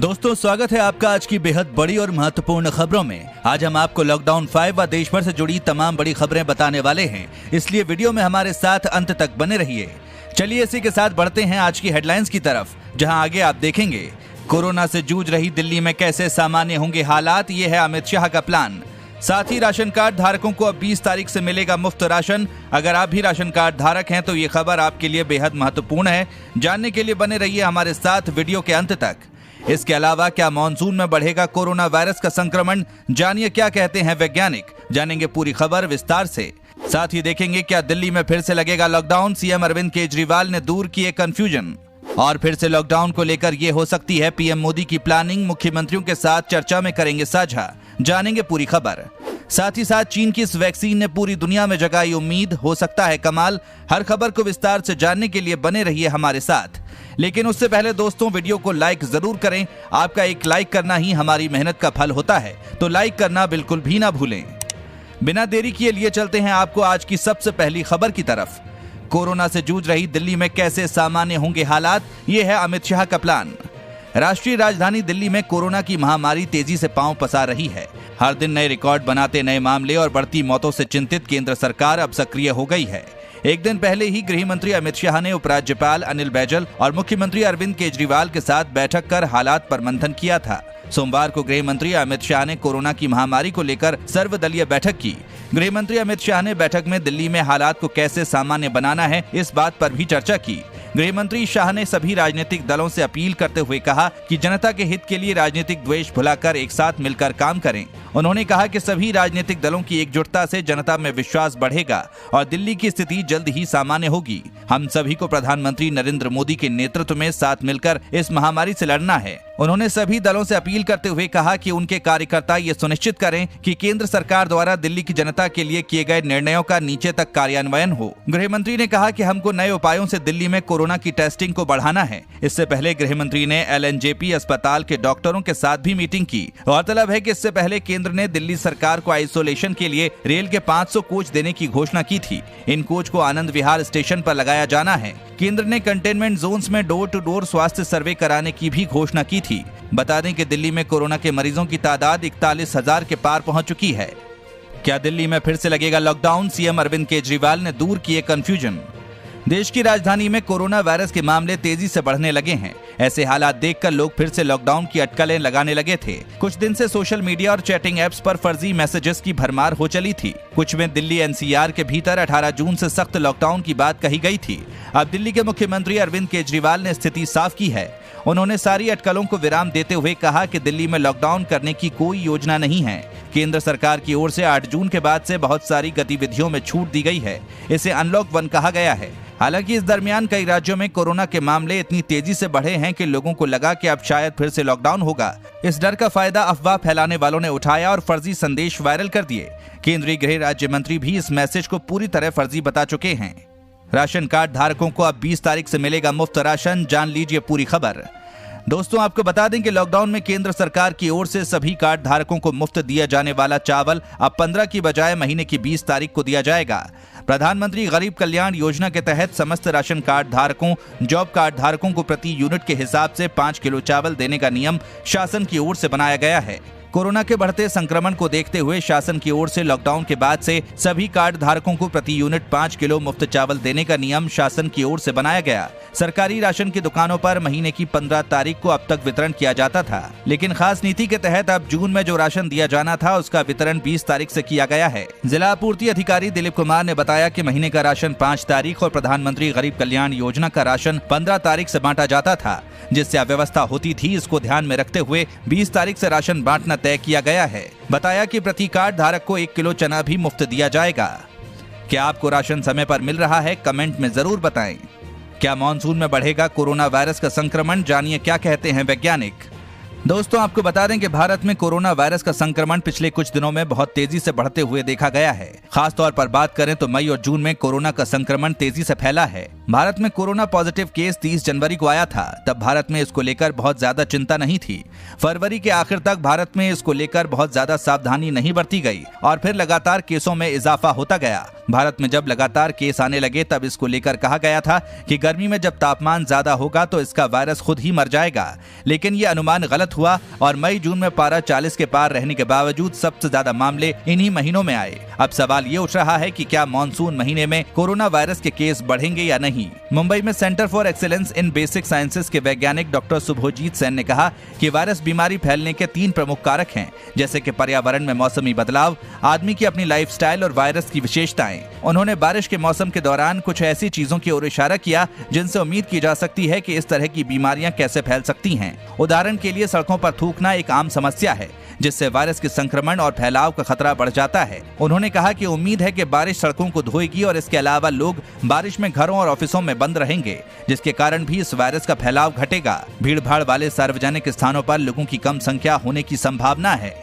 दोस्तों, स्वागत है आपका आज की बेहद बड़ी और महत्वपूर्ण खबरों में। आज हम आपको लॉकडाउन 5 व देश भर से जुड़ी तमाम बड़ी खबरें बताने वाले हैं, इसलिए वीडियो में हमारे साथ अंत तक बने रहिए। चलिए इसी के साथ बढ़ते हैं आज की हेडलाइंस की तरफ, जहां आगे आप देखेंगे कोरोना से जूझ रही दिल्ली में कैसे सामान्य होंगे हालात, ये है अमित शाह का प्लान। साथ ही राशन कार्ड धारकों को अब 20 तारीख से मिलेगा मुफ्त राशन। अगर आप भी राशन कार्ड धारक हैं तो ये खबर आपके लिए बेहद महत्वपूर्ण है। जानने के लिए बने रहिए हमारे साथ वीडियो के अंत तक। इसके अलावा क्या मॉनसून में बढ़ेगा कोरोना वायरस का संक्रमण, जानिए क्या कहते हैं वैज्ञानिक। जानेंगे पूरी खबर विस्तार से। साथ ही देखेंगे क्या दिल्ली में फिर से लगेगा लॉकडाउन, सीएम अरविंद केजरीवाल ने दूर किए कंफ्यूजन। और फिर से लॉकडाउन को लेकर ये हो सकती है पीएम मोदी की प्लानिंग, मुख्यमंत्रियों के साथ चर्चा में करेंगे साझा। जानेंगे पूरी खबर। साथ ही साथ चीन की इस वैक्सीन ने पूरी दुनिया में जगाई उम्मीद, हो सकता है कमाल। हर खबर को विस्तार से जानने के लिए बने रहिए हमारे साथ। लेकिन उससे पहले दोस्तों, वीडियो को लाइक जरूर करें। आपका एक लाइक करना ही हमारी मेहनत का फल होता है, तो लाइक करना बिल्कुल भी ना भूलें। बिना देरी किए लिए चलते हैं आपको आज की सबसे पहली खबर की तरफ। कोरोना से जूझ रही दिल्ली में कैसे सामान्य होंगे हालात, ये है अमित शाह का प्लान। राष्ट्रीय राजधानी दिल्ली में कोरोना की महामारी तेजी से पांव पसार रही है। हर दिन नए रिकॉर्ड बनाते नए मामले और बढ़ती मौतों से चिंतित केंद्र सरकार अब सक्रिय हो गई है। एक दिन पहले ही गृह मंत्री अमित शाह ने उपराज्यपाल अनिल बैजल और मुख्यमंत्री अरविंद केजरीवाल के साथ बैठक कर हालात पर मंथन किया था। सोमवार को गृह मंत्री अमित शाह ने कोरोना की महामारी को लेकर सर्वदलीय बैठक की। गृह मंत्री अमित शाह ने बैठक में दिल्ली में हालात को कैसे सामान्य बनाना है, इस बात पर भी चर्चा की। गृह मंत्री शाह ने सभी राजनीतिक दलों से अपील करते हुए कहा कि जनता के हित के लिए राजनीतिक द्वेष भुलाकर एक साथ मिलकर काम करें। उन्होंने कहा कि सभी राजनीतिक दलों की एकजुटता से जनता में विश्वास बढ़ेगा और दिल्ली की स्थिति जल्द ही सामान्य होगी। हम सभी को प्रधानमंत्री नरेंद्र मोदी के नेतृत्व में साथ मिलकर इस महामारी से लड़ना है। उन्होंने सभी दलों से अपील करते हुए कहा कि उनके कार्यकर्ता ये सुनिश्चित करें कि केंद्र सरकार द्वारा दिल्ली की जनता के लिए किए गए निर्णयों का नीचे तक कार्यान्वयन हो। गृह मंत्री ने कहा कि हमको नए उपायों से दिल्ली में कोरोना की टेस्टिंग को बढ़ाना है। इससे पहले गृह मंत्री ने एलएनजेपी अस्पताल के डॉक्टरों के साथ भी मीटिंग की। गौरतलब है कि इससे पहले केंद्र ने दिल्ली सरकार को आइसोलेशन के लिए रेल के 500 कोच देने की घोषणा की थी। इन कोच को आनंद विहार स्टेशन पर लगाया जाना है। केंद्र ने कंटेनमेंट जोन्स में डोर टू डोर स्वास्थ्य सर्वे कराने की भी घोषणा की थी। बता दें कि दिल्ली में कोरोना के मरीजों की तादाद 41,000 के पार पहुंच चुकी है। क्या दिल्ली में फिर से लगेगा लॉकडाउन, सीएम अरविंद केजरीवाल ने दूर किए कंफ्यूजन। देश की राजधानी में कोरोना वायरस के मामले तेजी से बढ़ने लगे हैं। ऐसे हालात देखकर लोग फिर से लॉकडाउन की अटकलें लगाने लगे थे। कुछ दिन से सोशल मीडिया और चैटिंग एप्स पर फर्जी मैसेजेस की भरमार हो चली थी। कुछ में दिल्ली एनसीआर के भीतर 18 जून से सख्त लॉकडाउन की बात कही गई थी। अब दिल्ली के मुख्यमंत्री अरविंद केजरीवाल ने स्थिति साफ की है। उन्होंने सारी अटकलों को विराम देते हुए कहा कि दिल्ली में लॉकडाउन करने की कोई योजना नहीं है। केंद्र सरकार की ओर से 8 जून के बाद से बहुत सारी गतिविधियों में छूट दी गई है। इसे अनलॉक 1 कहा गया है। हालांकि इस दरमियान कई राज्यों में कोरोना के मामले इतनी तेजी से बढ़े हैं कि लोगों को लगा कि अब शायद फिर से लॉकडाउन होगा। इस डर का फायदा अफवाह फैलाने वालों ने उठाया और फर्जी संदेश वायरल कर दिए। केंद्रीय गृह राज्य मंत्री भी इस मैसेज को पूरी तरह फर्जी बता चुके हैं। राशन कार्ड धारकों को अब 20 तारीख से मिलेगा मुफ्त राशन, जान लीजिए पूरी खबर। दोस्तों, आपको बता दें कि लॉकडाउन में केंद्र सरकार की ओर से सभी कार्ड धारकों को मुफ्त दिया जाने वाला चावल अब 15 की बजाय महीने की 20 तारीख को दिया जाएगा। प्रधानमंत्री गरीब कल्याण योजना के तहत समस्त राशन कार्ड धारकों, जॉब कार्ड धारकों को प्रति यूनिट के हिसाब से 5 किलो चावल देने का नियम शासन की ओर से बनाया गया है। कोरोना के बढ़ते संक्रमण को देखते हुए शासन की ओर से लॉकडाउन के बाद से सभी कार्ड धारकों को प्रति यूनिट 5 किलो मुफ्त चावल देने का नियम शासन की ओर से बनाया गया। सरकारी राशन की दुकानों पर महीने की 15 तारीख को अब तक वितरण किया जाता था, लेकिन खास नीति के तहत अब जून में जो राशन दिया जाना था उसका वितरण 20 तारीख से किया गया है। जिला आपूर्ति अधिकारी दिलीप कुमार ने बताया कि महीने का राशन 5 तारीख और प्रधानमंत्री गरीब कल्याण योजना का राशन 15 तारीख से बांटा जाता था, जिससे अव्यवस्था होती थी। इसको ध्यान में रखते हुए 20 तारीख से राशन बांटना तय किया गया है। बताया कि प्रति कार्ड धारक को 1 किलो चना भी मुफ्त दिया जाएगा। क्या आपको राशन समय पर मिल रहा है? कमेंट में जरूर बताएं। क्या मॉनसून में बढ़ेगा कोरोना वायरस का संक्रमण, जानिए क्या कहते हैं वैज्ञानिक। दोस्तों, आपको बता दें कि भारत में कोरोना वायरस का संक्रमण पिछले कुछ दिनों में बहुत तेजी से बढ़ते हुए देखा गया है। खास तौर पर बात करें तो मई और जून में कोरोना का संक्रमण तेजी से फैला है। भारत में कोरोना पॉजिटिव केस 30 जनवरी को आया था। तब भारत में इसको लेकर बहुत ज्यादा चिंता नहीं थी। फरवरी के आखिर तक भारत में इसको लेकर बहुत ज्यादा सावधानी नहीं बरती गई और फिर लगातार केसों में इजाफा होता गया। भारत में जब लगातार केस आने लगे तब इसको लेकर कहा गया था कि गर्मी में जब तापमान ज्यादा होगा तो इसका वायरस खुद ही मर जाएगा, लेकिन ये अनुमान गलत उलट हुआ और मई जून में पारा 40 के पार रहने के बावजूद सबसे ज्यादा मामले इन्हीं महीनों में आए। अब सवाल ये उठ रहा है कि क्या मॉनसून महीने में कोरोना वायरस के केस बढ़ेंगे या नहीं। मुंबई में centre for excellence in basic sciences के वैज्ञानिक डॉक्टर शुभजीत सेन ने कहा कि वायरस बीमारी फैलने के 3 प्रमुख कारक हैं, जैसे कि पर्यावरण में मौसमी बदलाव, आदमी की अपनी लाइफस्टाइल और वायरस की विशेषताएं। उन्होंने बारिश के मौसम के दौरान कुछ ऐसी चीजों की ओर इशारा किया जिनसे उम्मीद की जा सकती है कि इस तरह की बीमारियां कैसे फैल सकती हैं। उदाहरण के लिए सड़कों पर थूकना एक आम समस्या है, जिससे वायरस के संक्रमण और फैलाव का खतरा बढ़ जाता है। उन्होंने कहा कि उम्मीद है कि बारिश सड़कों को धोएगी और इसके अलावा लोग बारिश में घरों और ऑफिसों में बंद रहेंगे, जिसके कारण भी इस वायरस का फैलाव घटेगा। भीड़ भाड़ वाले सार्वजनिक स्थानों पर लोगों की कम संख्या होने की संभावना है।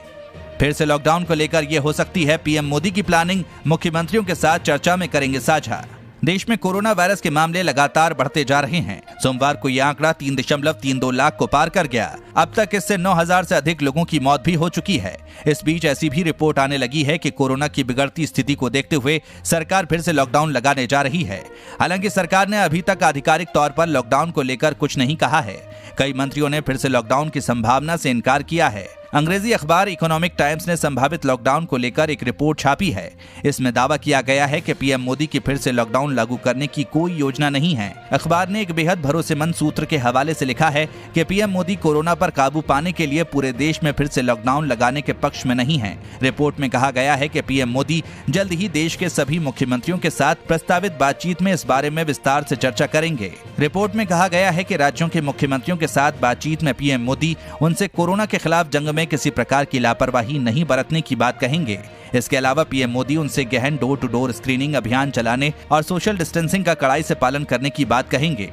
फिर से लॉकडाउन को लेकर ये हो सकती है पीएम मोदी की प्लानिंग, मुख्यमंत्रियों के साथ चर्चा में करेंगे साझा। देश में कोरोना वायरस के मामले लगातार बढ़ते जा रहे हैं। सोमवार को यह आंकड़ा 3.32 लाख को पार कर गया। अब तक इससे 9,000 से अधिक लोगों की मौत भी हो चुकी है। इस बीच ऐसी भी रिपोर्ट आने लगी है कि कोरोना की बिगड़ती स्थिति को देखते हुए सरकार फिर से लॉकडाउन लगाने जा रही है। हालांकि सरकार ने अभी तक आधिकारिक तौर पर लॉकडाउन को लेकर कुछ नहीं कहा है। कई मंत्रियों ने फिर से लॉकडाउन की संभावना से इनकार किया है। अंग्रेजी अखबार इकोनॉमिक टाइम्स ने संभावित लॉकडाउन को लेकर एक रिपोर्ट छापी है। इसमें दावा किया गया है कि पीएम मोदी की फिर से लॉकडाउन लागू करने की कोई योजना नहीं है। अखबार ने एक बेहद भरोसेमंद सूत्र के हवाले से लिखा है कि पीएम मोदी कोरोना पर काबू पाने के लिए पूरे देश में फिर से लॉकडाउन लगाने के पक्ष में नहीं है। रिपोर्ट में कहा गया है कि पीएम मोदी जल्द ही देश के सभी मुख्यमंत्रियों के साथ प्रस्तावित बातचीत में इस बारे में विस्तार से चर्चा करेंगे। रिपोर्ट में कहा गया है कि राज्यों के मुख्यमंत्रियों के साथ बातचीत में पीएम मोदी उनसे कोरोना के खिलाफ जंग में किसी प्रकार की लापरवाही नहीं बरतने की बात कहेंगे। इसके अलावा पीएम मोदी उनसे गहन डोर टू डोर स्क्रीनिंग अभियान चलाने और सोशल डिस्टेंसिंग का कड़ाई से पालन करने की बात कहेंगे।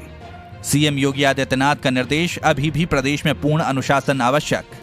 सीएम योगी आदित्यनाथ का निर्देश, अभी भी प्रदेश में पूर्ण अनुशासन आवश्यक।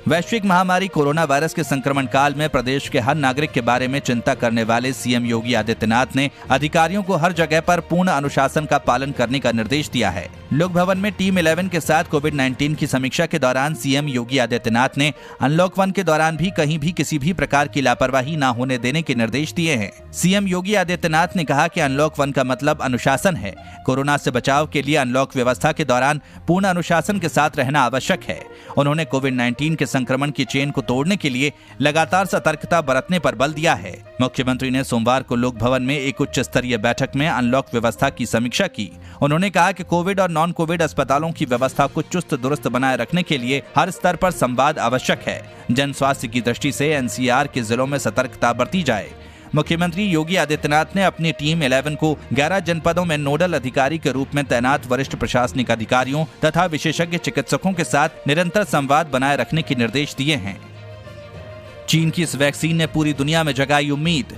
वैश्विक महामारी कोरोना वायरस के संक्रमण काल में प्रदेश के हर नागरिक के बारे में चिंता करने वाले सीएम योगी आदित्यनाथ ने अधिकारियों को हर जगह पर पूर्ण अनुशासन का पालन करने का निर्देश दिया है। लोक भवन में टीम 11 के साथ कोविड-19 की समीक्षा के दौरान सीएम योगी आदित्यनाथ ने अनलॉक 1 के दौरान भी कहीं भी किसी भी प्रकार की लापरवाही न होने देने के निर्देश दिए हैं। सीएम योगी आदित्यनाथ ने कहा कि अनलॉक 1 का मतलब अनुशासन है। कोरोना से बचाव के लिए अनलॉक व्यवस्था के दौरान पूर्ण अनुशासन के साथ रहना आवश्यक है। उन्होंने कोविड-19 के संक्रमण की चेन को तोड़ने के लिए लगातार सतर्कता बरतने पर बल दिया है। मुख्यमंत्री ने सोमवार को लोक भवन में एक उच्च स्तरीय बैठक में अनलॉक व्यवस्था की समीक्षा की। उन्होंने कहा कि कोविड और नॉन कोविड अस्पतालों की व्यवस्था को चुस्त दुरुस्त बनाए रखने के लिए हर स्तर पर संवाद आवश्यक है। जन स्वास्थ्य की दृष्टि से एनसीआर के जिलों में सतर्कता बरती जाए। मुख्यमंत्री योगी आदित्यनाथ ने अपनी टीम 11 को 11 जनपदों में नोडल अधिकारी के रूप में तैनात वरिष्ठ प्रशासनिक अधिकारियों तथा विशेषज्ञ चिकित्सकों के साथ निरंतर संवाद बनाए रखने के निर्देश दिए हैं। चीन की इस वैक्सीन ने पूरी दुनिया में जगाई उम्मीद।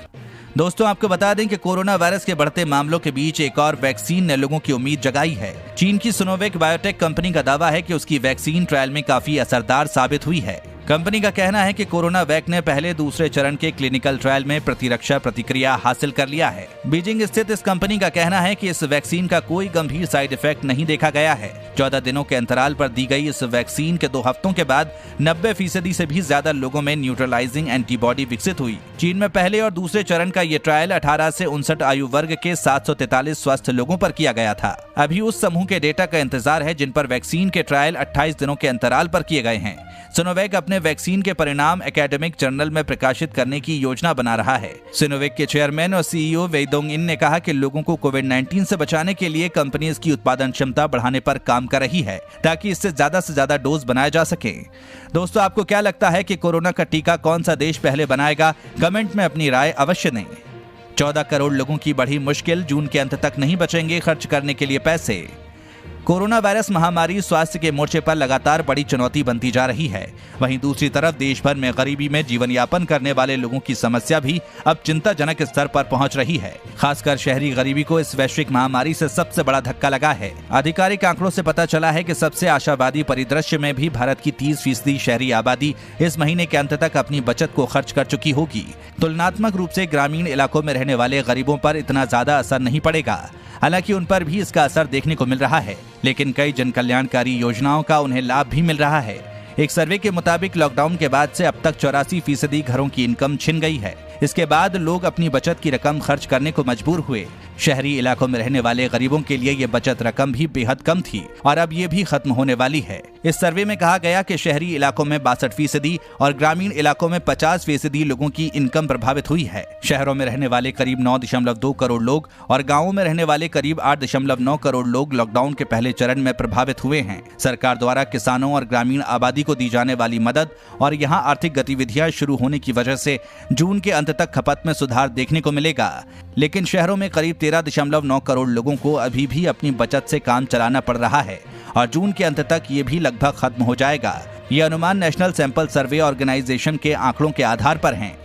दोस्तों, आपको बता दें कि कोरोना वायरस के बढ़ते मामलों के बीच एक और वैक्सीन ने लोगों की उम्मीद जगाई है। चीन की सिनोवैक बायोटेक कंपनी का दावा है कि उसकी वैक्सीन ट्रायल में काफी असरदार साबित हुई है। कंपनी का कहना है कि कोरोना वैक ने पहले दूसरे चरण के क्लिनिकल ट्रायल में प्रतिरक्षा प्रतिक्रिया हासिल कर लिया है। बीजिंग स्थित इस कंपनी का कहना है कि इस वैक्सीन का कोई गंभीर साइड इफेक्ट नहीं देखा गया है। 14 दिनों के अंतराल पर दी गई इस वैक्सीन के 2 हफ्तों के बाद 90% से भी ज्यादा लोगों में न्यूट्रलाइजिंग एंटीबॉडी विकसित हुई। चीन में पहले और दूसरे चरण का ये ट्रायल 18 से 59 आयु वर्ग के 743 स्वस्थ लोगों पर किया गया था। अभी उस समूह के डेटा का इंतजार है जिन पर वैक्सीन के ट्रायल 28 दिनों के अंतराल पर किए गए हैं। सिनोवैक अपने वैक्सीन के परिणाम एकेडमिक जर्नल में प्रकाशित करने की योजना बना रहा है। सिनोवैक के चेयरमैन और सीईओ वेइदोंग इन ने कहा कि लोगों को कोविड-19 से बचाने के लिए कंपनी इसकी उत्पादन क्षमता बढ़ाने पर काम कर रही है ताकि इससे ज्यादा डोज बनाए जा सके। दोस्तों, आपको क्या लगता है कि कोरोना का टीका कौन सा देश पहले बनाएगा? कमेंट में अपनी राय अवश्य दें। 14 करोड़ लोगों की बढ़ी मुश्किल, जून के अंत तक नहीं बचेंगे खर्च करने के लिए पैसे। कोरोना वायरस महामारी स्वास्थ्य के मोर्चे पर लगातार बड़ी चुनौती बनती जा रही है। वहीं दूसरी तरफ देश भर में गरीबी में जीवन यापन करने वाले लोगों की समस्या भी अब चिंताजनक स्तर पर पहुंच रही है। खासकर शहरी गरीबी को इस वैश्विक महामारी से सबसे बड़ा धक्का लगा है। आधिकारिक आंकड़ों से पता चला है कि सबसे आशावादी परिदृश्य में भी भारत की 30% शहरी आबादी इस महीने के अंत तक अपनी बचत को खर्च कर चुकी होगी। तुलनात्मक रूप से ग्रामीण इलाकों में रहने वाले गरीबों पर इतना ज्यादा असर नहीं पड़ेगा। हालांकि उन पर भी इसका असर देखने को मिल रहा है, लेकिन कई जन कल्याणकारी योजनाओं का उन्हें लाभ भी मिल रहा है। एक सर्वे के मुताबिक लॉकडाउन के बाद से अब तक 84% घरों की इनकम छिन गई है। इसके बाद लोग अपनी बचत की रकम खर्च करने को मजबूर हुए। शहरी इलाकों में रहने वाले गरीबों के लिए ये बचत रकम भी बेहद कम थी और अब ये भी खत्म होने वाली है। इस सर्वे में कहा गया कि शहरी इलाकों में 62% और ग्रामीण इलाकों में 50% लोगों की इनकम प्रभावित हुई है। शहरों में रहने वाले करीब 9.2 करोड़ लोग और गाँवों में रहने वाले करीब 8.9 करोड़ लोग लॉकडाउन के पहले चरण में प्रभावित हुए हैं। सरकार द्वारा किसानों और ग्रामीण आबादी को दी जाने वाली मदद और यहाँ आर्थिक गतिविधियां शुरू होने की वजह से जून के अंत तक खपत में सुधार देखने को मिलेगा, लेकिन शहरों में करीब 13.9 करोड़ लोगों को अभी भी अपनी बचत से काम चलाना पड़ रहा है और जून के अंत तक ये भी लगभग खत्म हो जाएगा। ये अनुमान नेशनल सैंपल सर्वे ऑर्गेनाइजेशन के आंकड़ों के आधार पर हैं।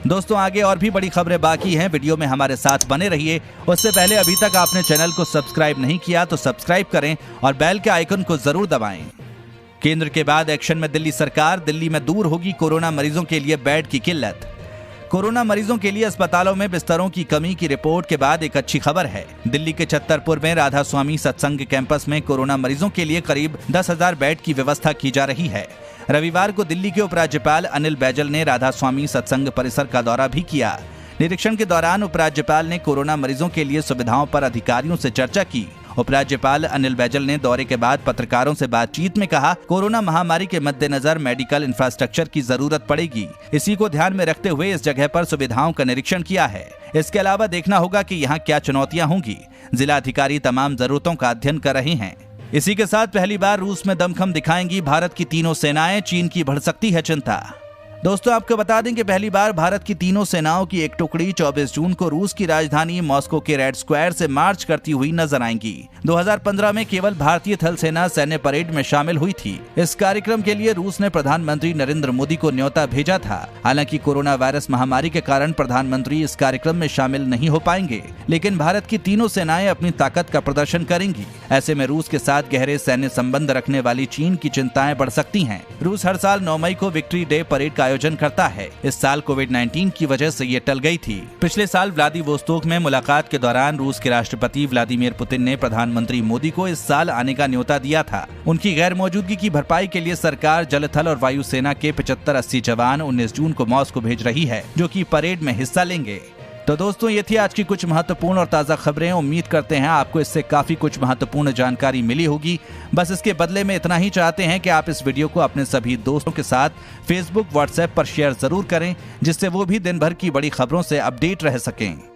दोस्तों, आगे और भी बड़ी खबरें बाकी हैं, वीडियो में हमारे साथ बने रहिए। उससे पहले अभी तक आपने चैनल को सब्सक्राइब नहीं किया तो सब्सक्राइब करें और बेल के आइकन को जरूर दबाएं। केंद्र के बाद एक्शन में दिल्ली सरकार, दिल्ली में दूर होगी कोरोना मरीजों के लिए बेड की किल्लत। कोरोना मरीजों के लिए अस्पतालों में बिस्तरों की कमी की रिपोर्ट के बाद एक अच्छी खबर है। दिल्ली के छतरपुर में राधा स्वामी सत्संग कैंपस में कोरोना मरीजों के लिए करीब 10,000 बेड की व्यवस्था की जा रही है। रविवार को दिल्ली के उपराज्यपाल अनिल बैजल ने राधा स्वामी सत्संग परिसर का दौरा भी किया। निरीक्षण के दौरान उपराज्यपाल ने कोरोना मरीजों के लिए सुविधाओं पर अधिकारियों से चर्चा की। उपराज्यपाल अनिल बैजल ने दौरे के बाद पत्रकारों से बातचीत में कहा, कोरोना महामारी के मद्देनजर मेडिकल इंफ्रास्ट्रक्चर की जरूरत पड़ेगी। इसी को ध्यान में रखते हुए इस जगह पर सुविधाओं का निरीक्षण किया है। इसके अलावा देखना होगा कि यहाँ क्या चुनौतियाँ होंगी। जिला अधिकारी तमाम जरूरतों का अध्ययन कर रहे हैं। इसी के साथ पहली बार रूस में दमखम दिखाएंगी भारत की तीनों सेनाएं, चीन की बढ़ सकती है चिंता। दोस्तों, आपको बता दें कि पहली बार भारत की तीनों सेनाओं की एक टुकड़ी 24 जून को रूस की राजधानी मॉस्को के रेड स्क्वायर से मार्च करती हुई नजर आएंगी। 2015 में केवल भारतीय थल सेना सैन्य परेड में शामिल हुई थी। इस कार्यक्रम के लिए रूस ने प्रधानमंत्री नरेंद्र मोदी को न्योता भेजा था। हालांकि कोरोना वायरस महामारी के कारण प्रधानमंत्री इस कार्यक्रम में शामिल नहीं हो पाएंगे, लेकिन भारत की तीनों सेनाएं अपनी ताकत का प्रदर्शन करेंगी। ऐसे में रूस के साथ गहरे सैन्य संबंध रखने वाली चीन की चिंताएं बढ़ सकती हैं। रूस हर साल 9 मई को विक्ट्री डे परेड का आयोजन करता है। इस साल कोविड-19 की वजह से ये टल गई थी। पिछले साल व्लादिवोस्तोक में मुलाकात के दौरान रूस के राष्ट्रपति व्लादिमीर पुतिन ने प्रधानमंत्री मोदी को इस साल आने का न्योता दिया था। उनकी गैर मौजूदगी की भरपाई के लिए सरकार जल, थल और वायु सेना के 75-80 जवान 19 जून को मॉस्को भेज रही है, जो कि परेड में हिस्सा लेंगे। तो दोस्तों, ये थी आज की कुछ महत्वपूर्ण और ताज़ा खबरें। उम्मीद करते हैं आपको इससे काफ़ी कुछ महत्वपूर्ण जानकारी मिली होगी। बस इसके बदले में इतना ही चाहते हैं कि आप इस वीडियो को अपने सभी दोस्तों के साथ फेसबुक, व्हाट्सएप पर शेयर ज़रूर करें, जिससे वो भी दिन भर की बड़ी खबरों से अपडेट रह सकें।